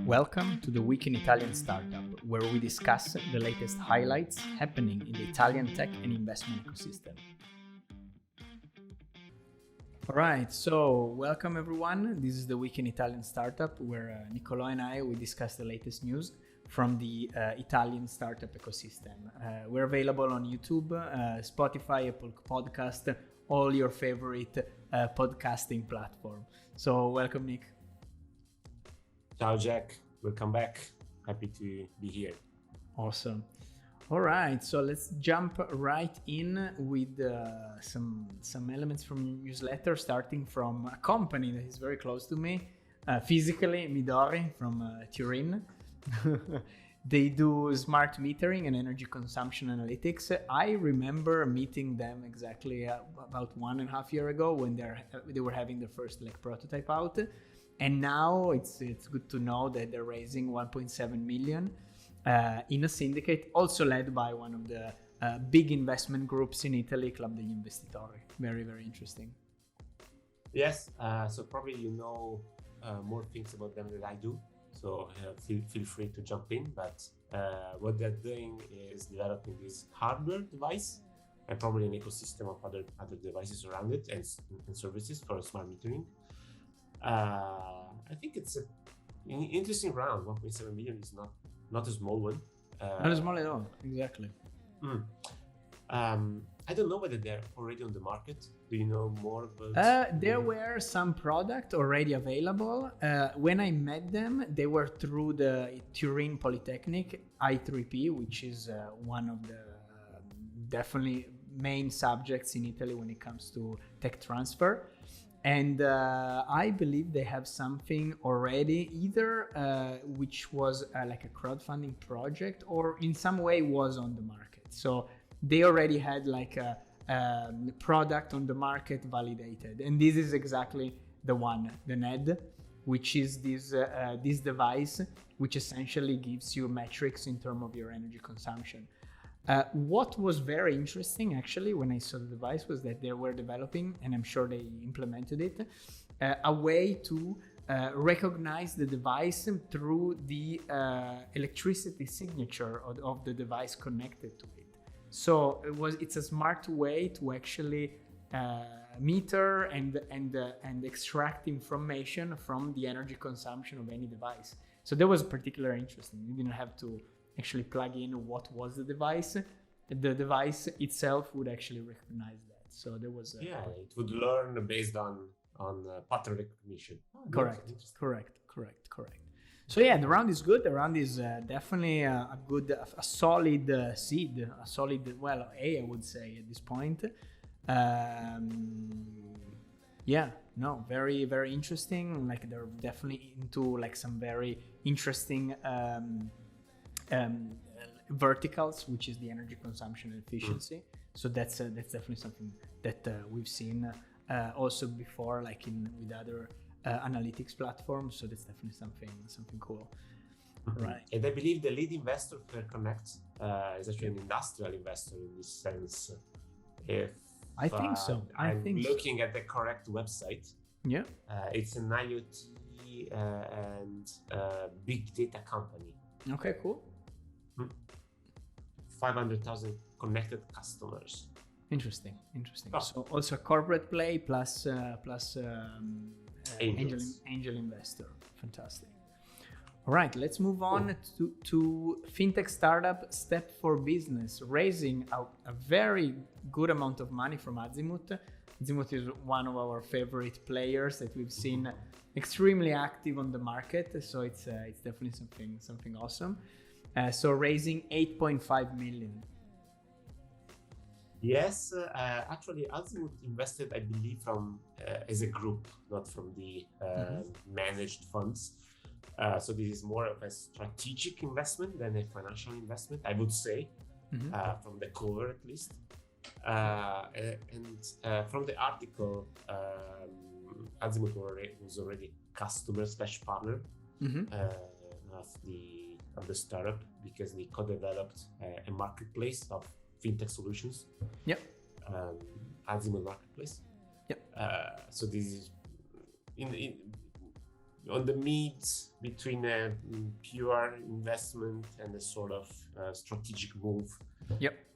Welcome to the Week in Italian Startup, where we discuss the latest highlights happening in the Italian tech and investment ecosystem. All right, so welcome everyone. This is the Week in Italian Startup, where Nicolò and I, we discuss the latest news from the Italian startup ecosystem. We're available on YouTube, Spotify, Apple Podcast, all your favorite podcasting platform. So welcome, Nick. Ciao, Jack. Welcome back. Happy to be here. Awesome. All right, so let's jump right in with some elements from newsletter, starting from a company that is very close to me, physically, Midori from Turin. They do smart metering and energy consumption analytics. I remember meeting them exactly about 1.5 years ago when they were having their first prototype out. And now it's good to know that they're raising 1.7 million in a syndicate, also led by one of the big investment groups in Italy, Club Degli Investitori. Very, very interesting. Yes, so probably you know more things about them than I do. So feel free to jump in. But what they're doing is developing this hardware device and probably an ecosystem of other devices around it and services for smart metering. I think it's an interesting round. 1.7 million is not a small one. Not small at all, exactly. I don't know whether they're already on the market. Do you know more about? There were some product already available. When I met them, they were through the Turin Polytechnic I3P, which is one of the definitely main subjects in Italy when it comes to tech transfer. And I believe they have something already, either which was like a crowdfunding project or in some way was on the market. So they already had like a product on the market validated. And this is exactly the one, the NED, which is this device, which essentially gives you metrics in terms of your energy consumption. What was very interesting actually when I saw the device was that they were developing, and I'm sure they implemented it, a way to recognize the device through the electricity signature of the device connected to it. So it's a smart way to actually meter and extract information from the energy consumption of any device. So that was particularly interesting. You didn't have to actually plug in what was the device. The device itself would actually recognize that. So there was it would learn based on pattern recognition. Correct. So yeah, the round is good. The round is definitely a solid seed, I would say at this point. Very, very interesting. Like they're definitely into like some very interesting verticals, which is the energy consumption and efficiency. So that's definitely something that we've seen also before, like with other analytics platforms. So that's definitely something cool. Right. And I believe the lead investor for Connect is actually an industrial investor in this sense. I think so. I'm looking at the correct website. Yeah. It's an IoT and big data company. Okay, cool. 500,000 connected customers. Interesting. Oh. So also a corporate play plus angel investor. Fantastic. All right, let's move on to fintech startup Step4Business, raising a very good amount of money from Azimut. Azimut is one of our favorite players that we've seen extremely active on the market. So it's definitely something awesome. So raising 8.5 million. Yes, actually Azimut invested, I believe, from as a group, not from the managed funds. So this is more of a strategic investment than a financial investment, I would say, from the cover at least. And from the article, Azimut was already customer/partner of the startup because they co-developed a marketplace of fintech solutions. Yep. Azimut marketplace. Yep. So this is on the mid between a pure investment and a sort of strategic move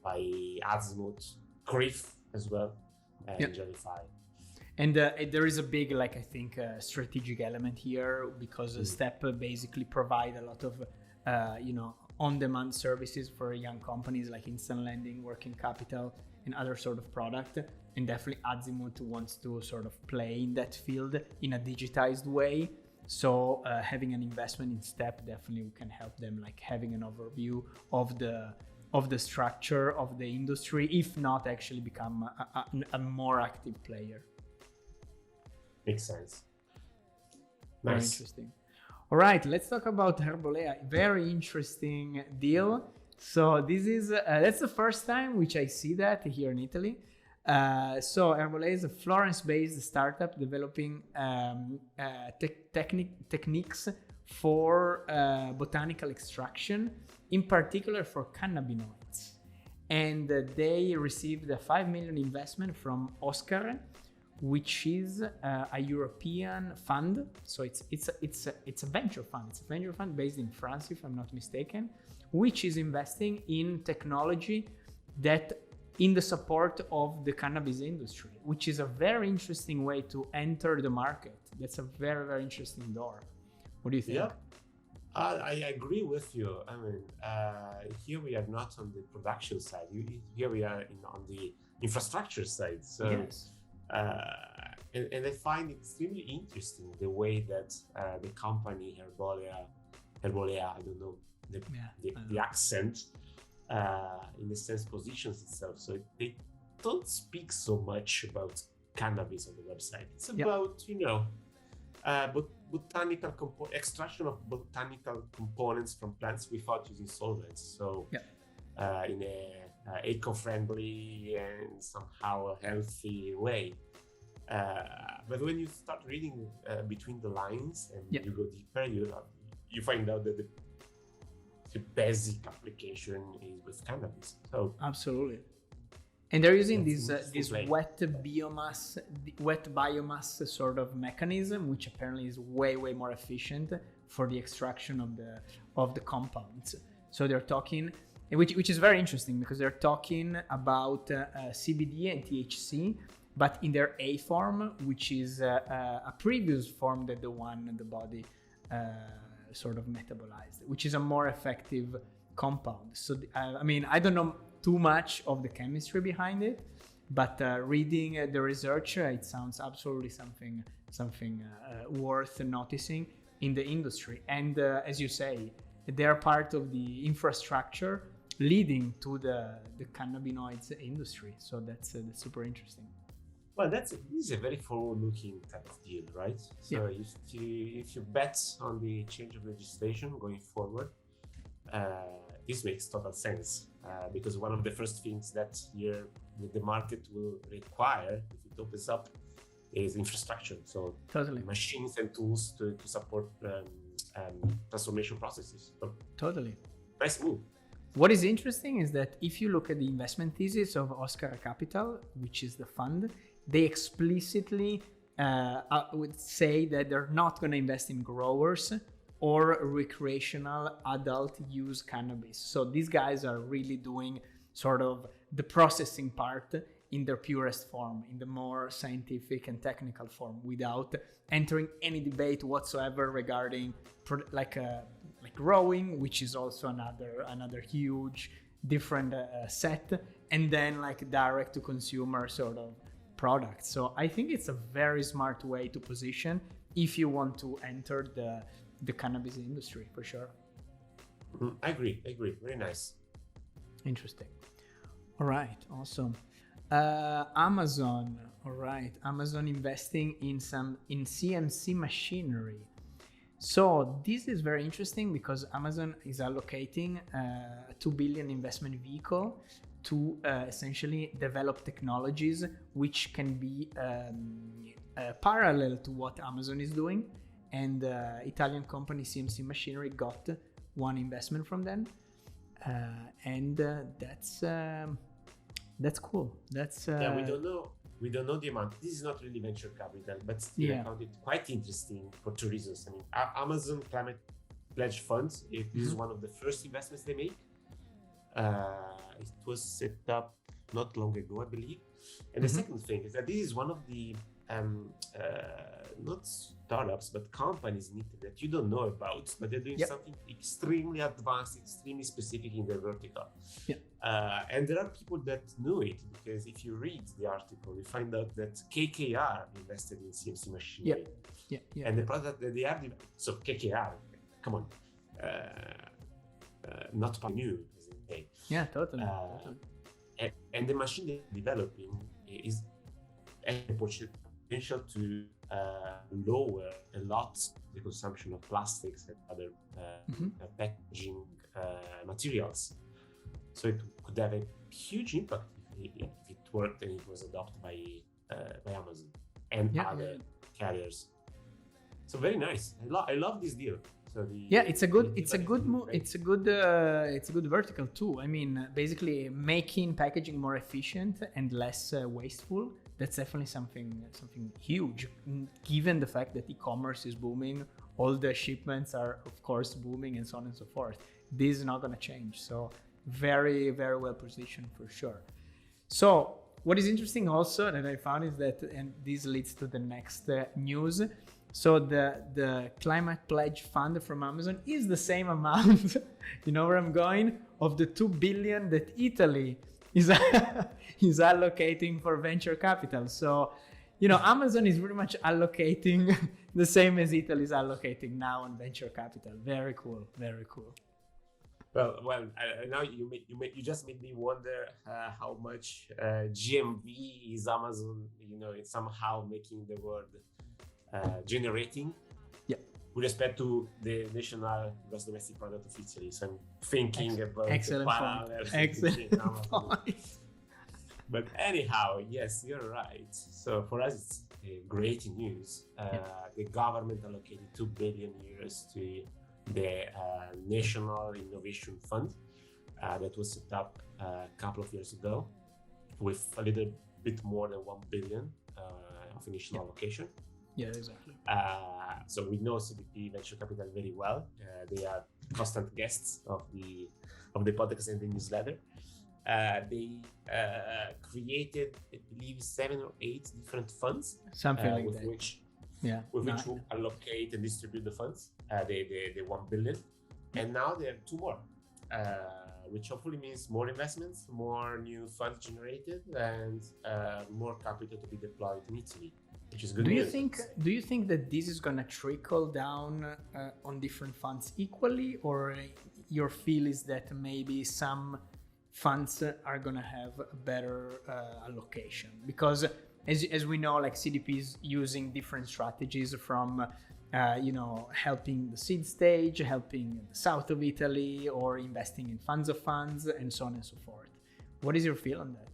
by Azimut, CRIF as well, and Gellify. And there is a big, like, I think, strategic element here, because Step basically provide a lot of, on-demand services for young companies like instant lending, working capital, and other sort of product. And definitely Azimut wants to sort of play in that field in a digitized way. So having an investment in Step definitely can help them, like having an overview of the structure of the industry, if not actually become a more active player. Makes sense. Nice. Very interesting. All right, let's talk about Herbolea. Very interesting deal. So this is that's the first time which I see that here in Italy. So Herbolea is a Florence-based startup developing techniques for botanical extraction, in particular for cannabinoids. And they received a 5 million investment from Oskare, which is a European fund. So it's a venture fund. It's a venture fund based in France, if I'm not mistaken, which is investing in technology that in the support of the cannabis industry, which is a very interesting way to enter the market. That's a very, very interesting door. What do you think? Yeah, I agree with you. I mean, here we are not on the production side. Here we are on the infrastructure side. So, yes. And I find it extremely interesting the way that the company Herbolea, I don't know the accent, in a sense positions itself. So they don't speak so much about cannabis on the website. It's about botanical extraction of botanical components from plants without using solvents. So in a eco-friendly and somehow healthy way. But when you start reading between the lines and you go deeper, you find out that the basic application is with cannabis. So absolutely. And they're using this wet biomass sort of mechanism, which apparently is way more efficient for the extraction of the compounds. So they're talking, which is very interesting, because they're talking about CBD and THC, but in their A form, which is a previous form that the one the body sort of metabolized, which is a more effective compound. So I mean, I don't know too much of the chemistry behind it, but reading the research, it sounds absolutely something worth noticing in the industry. And as you say, they're part of the infrastructure leading to the cannabinoids industry. So that's super interesting. Well, this is a very forward-looking type of deal, right? So if you bet on the change of legislation going forward, this makes total sense, because one of the first things that here the market will require, if it opens up, is infrastructure. So machines and tools to support transformation processes. So, nice move. What is interesting is that if you look at the investment thesis of Oskare Capital, which is the fund, they explicitly would say that they're not going to invest in growers or recreational adult use cannabis. So these guys are really doing sort of the processing part in their purest form, in the more scientific and technical form, without entering any debate whatsoever regarding like growing, which is also another huge different set, and then like direct to consumer sort of products. So I think it's a very smart way to position if you want to enter the cannabis industry, for sure. I agree. Very nice. Interesting. All right, awesome. Amazon. All right, Amazon investing in CNC machinery. So this is very interesting because Amazon is allocating a 2 billion investment vehicle to essentially develop technologies which can be parallel to what Amazon is doing. And Italian company CNC Machinery got one investment from them, and that's cool. That's we don't know we don't know the amount. This is not really venture capital, but still I found it quite interesting for two reasons. I mean, Amazon Climate Pledge Funds, this is one of the first investments they make. It was set up not long ago, I believe. And the second thing is that this is one of the not startups, but companies in Italy that you don't know about, but they're doing something extremely advanced, extremely specific in their vertical. And there are people that know it, because if you read the article, you find out that KKR invested in CNC machinery. And the product that they are, so KKR, come on, not new, as they say. Yeah, totally. And the machine they're developing is potential to lower a lot the consumption of plastics and other packaging materials. So it could have a huge impact if it worked and it was adopted by Amazon and other carriers. So very nice. I love this deal. So it's a good vertical too. I mean, basically making packaging more efficient and less wasteful. That's definitely something huge, given the fact that e-commerce is booming, all the shipments are of course booming, and so on and so forth. This is not going to change. So very, very well positioned for sure. So what is interesting also that I found is that, and this leads to the next news. So the Climate Pledge Fund from Amazon is the same amount, you know where I'm going, of the 2 billion that Italy is allocating for venture capital. So, you know, Amazon is pretty much allocating the same as Italy is allocating now on venture capital. Very cool, very cool. Well, now you just made me wonder how much GMV is Amazon. You know, it's somehow making the world generating. With respect to the national gross domestic product of Italy. So I'm thinking about excellent point. But anyhow, yes, you're right. So for us, it's great news. The government allocated 2 billion euros to the National Innovation Fund that was set up a couple of years ago with a little bit more than 1 billion of initial allocation. Yeah, exactly. So we know CDP Venture Capital very well. They are constant guests of the podcast and the newsletter. They created, I believe, 7 or 8 different funds, something like with that. which we allocate and distribute the funds. The 1 billion, and now there are 2 more, which hopefully means more investments, more new funds generated, and more capital to be deployed in Italy. Which is good news. Do you think that this is going to trickle down on different funds equally, or your feel is that maybe some funds are going to have a better allocation? Because as we know, like CDP is using different strategies from helping the seed stage, helping the south of Italy, or investing in funds of funds, and so on and so forth. What is your feel on that?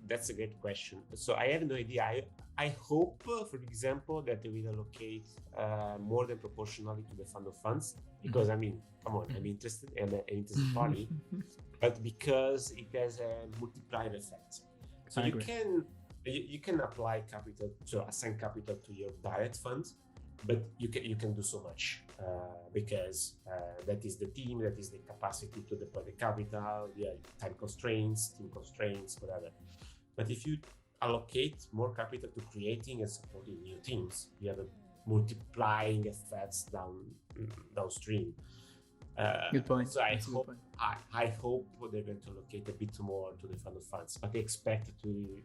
That's a great question. So I have no idea. I hope, for example, that they will allocate more than proportionally to the fund of funds, because I mean, come on, I'm interested and an interested party, but because it has a multiplier effect. So you can apply capital, so assign capital to your direct funds, but you can do so much because that is the team, that is the capacity to deploy the capital, time constraints, team constraints, whatever. But if you allocate more capital to creating and supporting new teams, you have a multiplying effects downstream. Good point. So I hope they're going to allocate a bit more to the fund of funds, but I expect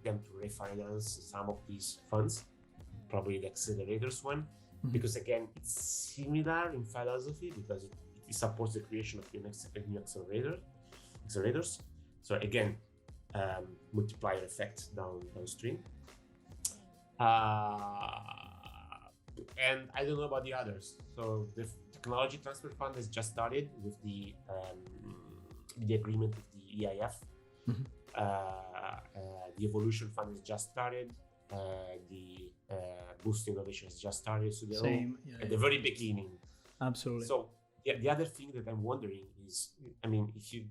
them to refinance some of these funds, probably the accelerators one, because again, it's similar in philosophy because it supports the creation of new accelerators. So again, multiplier effect downstream. And I don't know about the others. So the technology transfer fund has just started with the agreement with the EIF. The evolution fund has just started. The boost innovation has just started. So they're at the very beginning. Absolutely. So the other thing that I'm wondering is, I mean, if you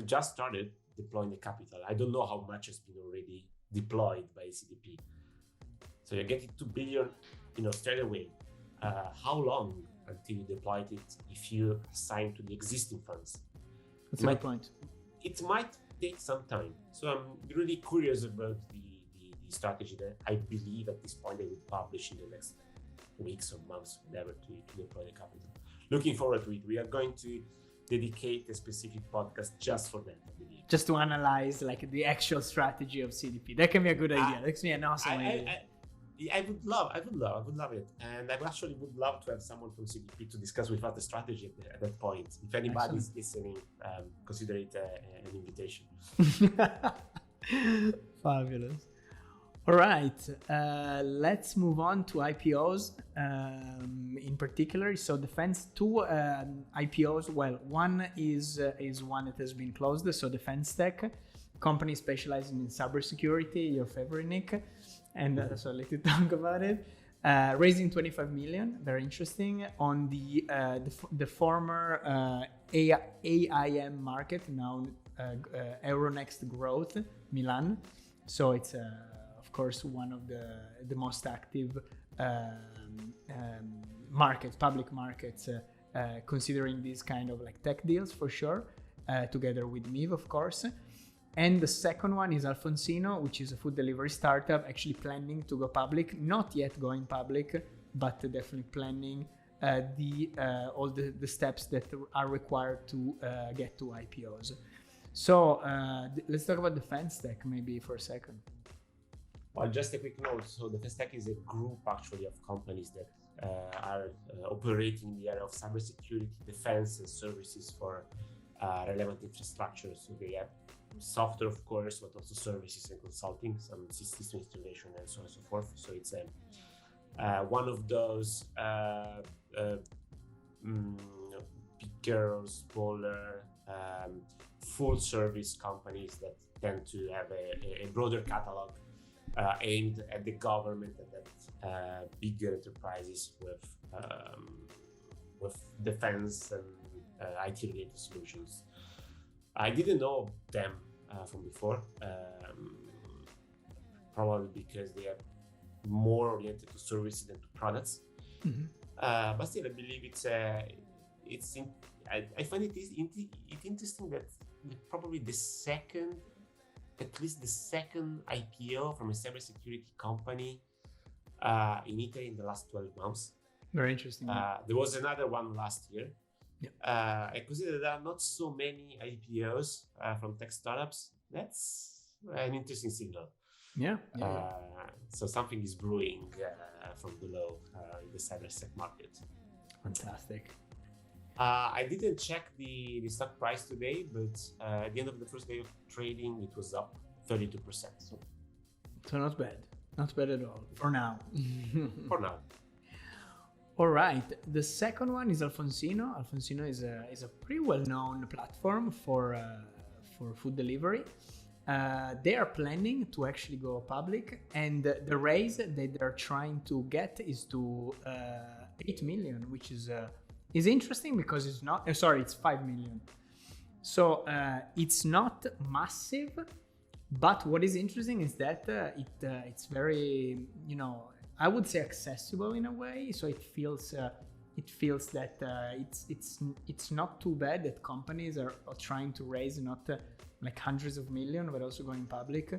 just started deploying the capital, I don't know how much has been already deployed by CDP. So you're getting 2 billion, straight away. How long until you deployed it if you assign to the existing funds? That's a good point. It might take some time. So I'm really curious about the strategy that I believe at this point they will publish in the next weeks or months, whatever, to deploy the capital. Looking forward to it. We are going to dedicate a specific podcast just for that, I believe. Just to analyze like the actual strategy of CDP. That can be a good idea. That can be an awesome idea. I would love it. And I actually would love to have someone from CDP to discuss with us the strategy at that point. If anybody is listening, consider it an invitation. Fabulous. All right, let's move on to IPOs in particular. So two IPOs. Well, one is one that has been closed. So the Fintech company specializing in cybersecurity, your favorite, Nick. And so I'll let you talk about it. Raising 25 million, very interesting, on the former AIM market, now Euronext Growth Milan. So it's of course one of the most active public markets, considering these kind of like tech deals for sure, together with MIV, of course. And the second one is Alfonsino, which is a food delivery startup, actually planning to go public, not yet going public, but definitely planning all the steps that are required to get to IPOs. So let's talk about the Fintech maybe for a second. Well, just a quick note. So the Fintech is a group actually of companies that are operating in the area of cybersecurity, defense, and services for relevant infrastructure. So they have software, of course, but also services and consulting, some system installation, and so on and so forth. So it's one of those bigger or smaller full service companies that tend to have a broader catalog aimed at the government and at bigger enterprises with defense and IT related solutions. I didn't know them from before, probably because they are more oriented to services than to products. Mm-hmm. But still, I believe I find it interesting that probably at least the second IPO from a cybersecurity company in Italy in the last 12 months. Very interesting. There was another one last year. Yep. I consider there are not so many IPOs from tech startups. That's an interesting signal. Yeah. So something is brewing from below in the cybersec market. Fantastic. I didn't check the stock price today, but at the end of the first day of trading, it was up 32%. So not bad. Not bad at all for now. For now. All right. The second one is Alfonsino. Alfonsino is a pretty well-known platform for food delivery. They are planning to actually go public, and the raise that they're trying to get is to 8 million, which is interesting because it's not. It's 5 million. So it's not massive, but what is interesting is that it's very, I would say accessible in a way. So it feels that it's not too bad that companies are trying to raise not like hundreds of millions, but also going public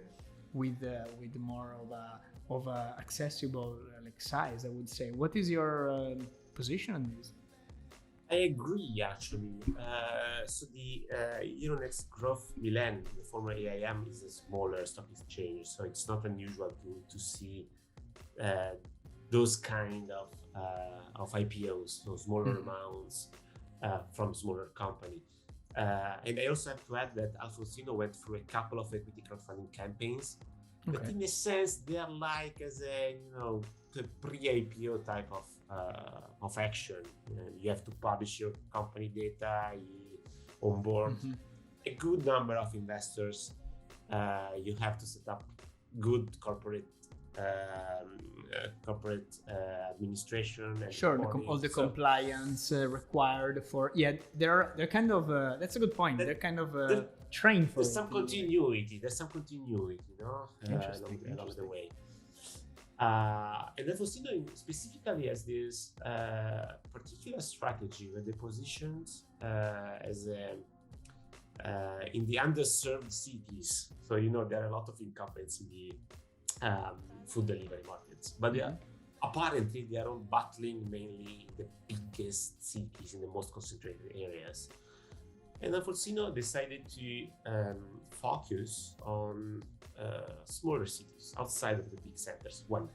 with more of a accessible like size, I would say. What is your position on this? I agree, actually. So the Euronext Growth Milan, the former AIM, is a smaller stock exchange, so it's not unusual to see those kind of IPOs, so smaller amounts from smaller company. And I also have to add that Alfonsino went through a couple of equity crowdfunding campaigns, but in a sense they are like as a pre-IPO type of action. You have to publish your company data, you onboard a good number of investors. You have to set up good corporate corporate administration and Sure, reporting. all the compliance required for they're kind of that's a good point. They're kind of trained for there's some continuity. There's some continuity, along the way. And then Faustino specifically has this particular strategy where they positioned as in the underserved cities. So there are a lot of incumbents in the food delivery markets, but apparently they are all battling mainly in the biggest cities, in the most concentrated areas. And then Faustino decided to focus on smaller cities outside of the big centers, one.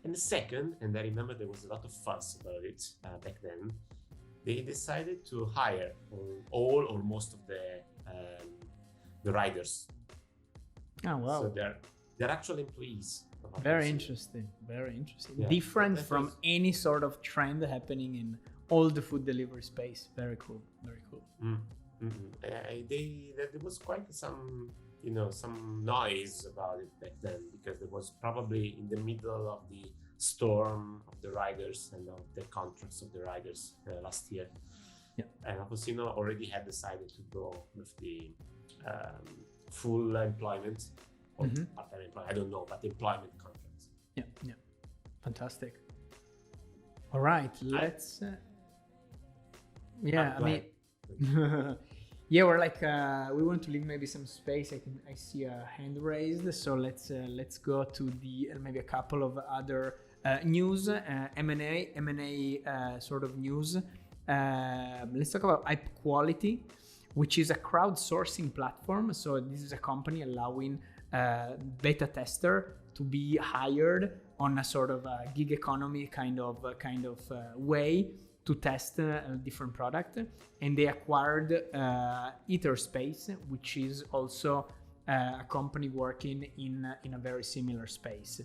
And the second, and I remember there was a lot of fuss about it back then, they decided to hire all or most of the riders. Oh, wow. So they're actual employees. Very interesting. Yeah. Different from any sort of trend happening in all the food delivery space. Very cool. There was quite some noise about it back then, because there was probably in the middle of the storm of the riders and of the contracts of the riders last year. Yeah. And Faustino already had decided to go with the full employment or part-time employment, I don't know, but employment contracts. Yeah. Fantastic. All right, let's we're like we want to leave maybe some space. I see a hand raised, so let's go to the maybe a couple of other news, M&A sort of news. Let's talk about IPQuality, which is a crowdsourcing platform. So this is a company allowing beta tester to be hired on a sort of a gig economy kind of way to test a different product. And they acquired Etherspace, which is also a company working in a very similar space.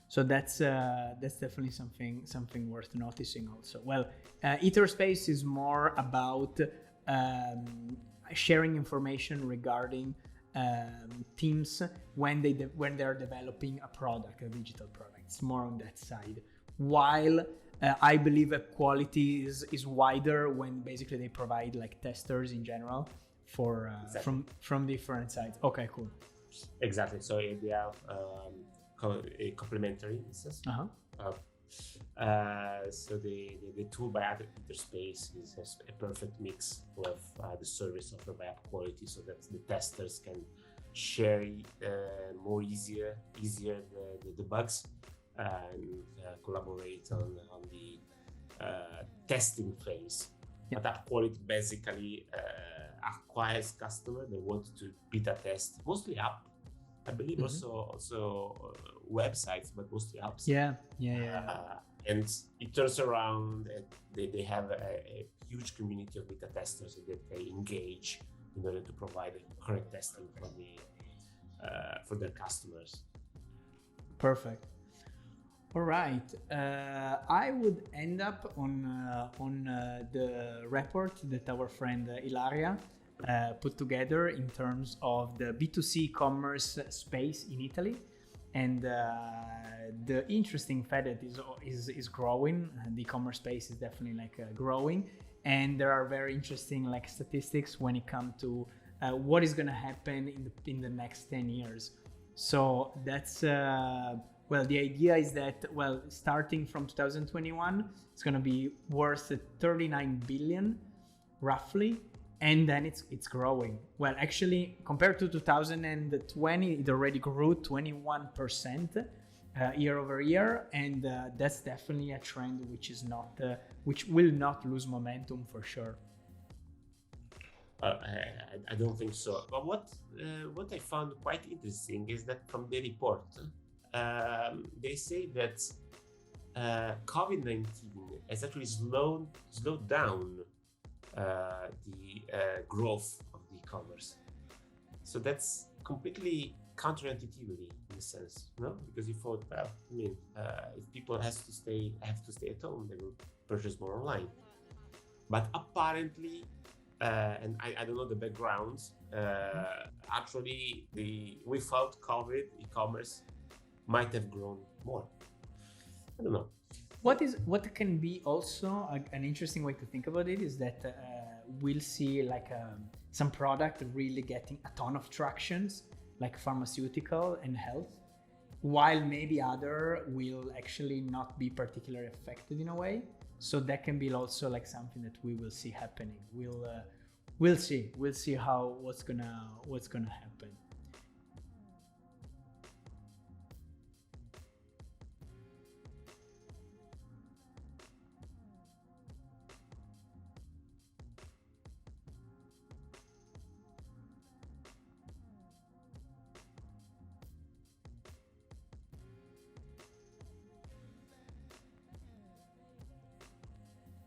So that's definitely something worth noticing also. Well, Etherspace is more about sharing information regarding teams when they're developing a product, a digital product. It's more on that side. While I believe quality is wider when basically they provide like testers in general for from different sides. Okay, cool. Exactly. So they have a complementary business. So the tool by Etherspace is a perfect mix of the service offered by IPQuality, so that the testers can share more easier the bugs and collaborate on the testing phase. Yeah. But IPQuality basically acquires customers that want to beta test, mostly app. I believe also websites, but mostly apps. Yeah. And it turns around, they have a huge community of beta testers that they engage in order to provide correct testing for their customers. Perfect. All right. I would end up on the report that our friend Ilaria put together in terms of the B2C commerce space in Italy. And the interesting fact that is growing. The e-commerce space is definitely growing, and there are very interesting statistics when it comes to what is going to happen in the next 10 years. So that's the idea is that starting from 2021, it's going to be worth 39 billion roughly. And then it's growing. Well, actually, compared to 2020, it already grew 21% year over year, and that's definitely a trend which will not lose momentum for sure. I don't think so. But what I found quite interesting is that from the report, they say that COVID-19 has actually slowed down the growth of the e-commerce. So that's completely counterintuitively in a sense, no? Because you thought, if people have to stay at home, they will purchase more online. But apparently, and I don't know the backgrounds, actually without COVID, e-commerce might have grown more. I don't know. What can be also an interesting way to think about it is that we'll see like some product really getting a ton of tractions, like pharmaceutical and health, while maybe other will actually not be particularly affected in a way. So that can be also like something that we will see happening. We'll see how what's gonna happen.